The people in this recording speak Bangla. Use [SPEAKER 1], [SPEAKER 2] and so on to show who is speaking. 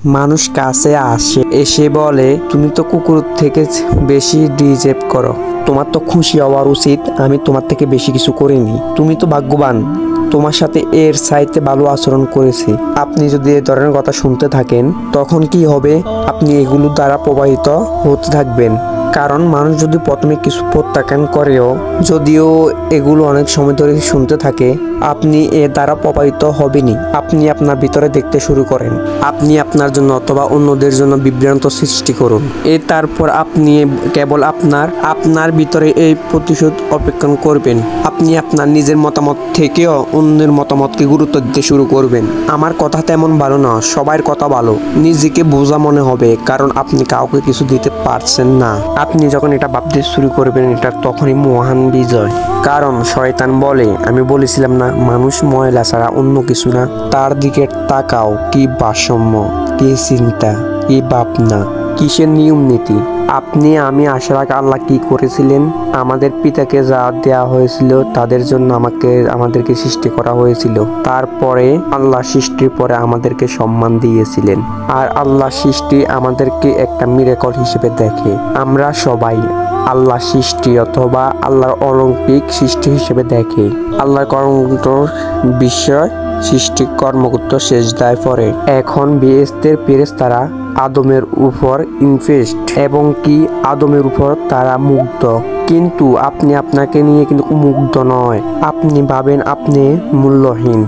[SPEAKER 1] মানুষ কাছে আসে, এসে বলে তুমি তো কুকুর থেকে বেশি ডিজার্ভ করো, তোমার তো খুশি হওয়ার উচিত, আমি তোমার থেকে বেশি কিছু করিনি, তুমি তো ভাগ্যবান, তোমার সাথে এর চাইতে ভালো আচরণ করেছি। আপনি যদি এই ধরনের কথা শুনতে থাকেন তখন কি হবে? আপনি এগুলো দ্বারা প্রভাবিত হতে থাকবেন। কারণ মানুষ যদি প্রথমে কিছু প্রত্যাখ্যান করেও, যদিও এগুলো অনেক সময় ধরে শুনতে থাকে, আপনি এর দ্বারা প্রভাবিত হবেনই। আপনি আপনার ভিতরে দেখতে শুরু করেন, আপনি আপনার জন্য অথবা অন্যদের জন্য বিভ্রান্ত সৃষ্টি করুন। তারপর আপনি কেবল আপনার ভিতরে এই প্রতিশোধ অপেক্ষা করবেন। আপনি আপনার নিজের মতামত থেকেও অন্যের মতামতকে গুরুত্ব দিতে শুরু করবেন। আমার কথা তেমন ভালো না, সবার কথা ভালো, নিজেকে বোঝা মনে হবে, কারণ আপনি কাউকে কিছু দিতে পারছেন না। আপনি যখন এটা ভাবতে শুরু করবেন, এটা তখনই মহান বিজয়। কারণ শয়তান বলে, আমি বলেছিলাম না, মানুষ ময়লা ছাড়া অন্য কিছু না। তার দিকে তাকাও, কি ভারসাম্য, কি চিন্তা, কি ভাবনা, কিসের নিয়ম নীতি। আমি আসার আগে আল্লাহ কি করেছিলেন? আমাদের পিতাকে যা দেওয়া হয়েছিল তাদের জন্য আমাদেরকে সৃষ্টি করা হয়েছিল। তারপরে আল্লাহ সৃষ্টির পরে আমাদেরকে সম্মান দিয়েছিলেন। আর আল্লাহ সৃষ্টি আমাদেরকে একটা মিরাকল হিসেবে দেখে। আমরা সবাই আল্লাহ সৃষ্টি অথবা আল্লাহর অলৌকিক সৃষ্টি হিসেবে দেখে। আল্লাহর কর্মকর্ত বিষয় সৃষ্টি কর্মকর্ত সেজদায় পড়ে। এখন বেহেশতের ফেরেশতারা আদমের উপর ইনভেস্ট, এবং কি আদমের উপর তারা মুগ্ধ। কিন্তু আপনি আপনাকে নিয়ে কিন্তু মুগ্ধ নয়। আপনি ভাবেন আপনি মূল্যহীন।